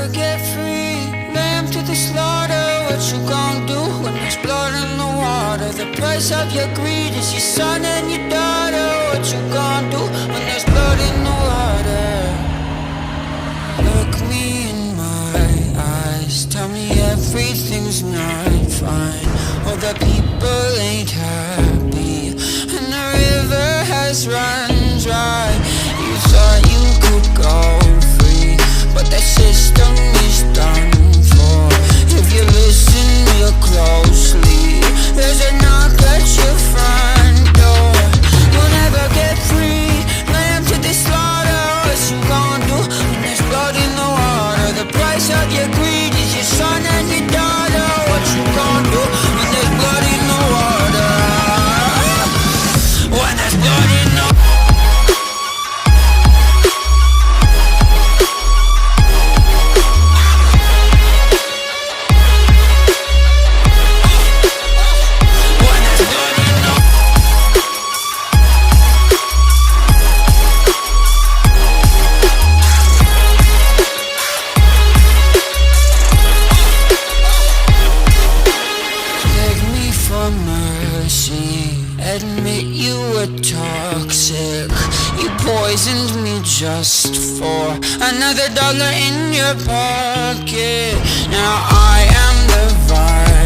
never get free. Lamb to the slaughter, what you gon' do when there's blood in the water? The price of your greed is your son and your daughter. What you gon' do when there's blood in the water? Look me in my eyes, tell me everything's not fine. All the people ain't happy, and the river has run dry. You thought you could go free, but that system is done for. If you listen real closely, there's a knock at your front door. You'll never get free. Lamb to the slaughter, what you gon' do when there's blood in the water? The price of your greed is your son and your daughter. What you gon' do when there's blood in the water? When there's blood in the water. Admit you were toxic. You poisoned me just for another dollar in your pocket. Now I am the virus.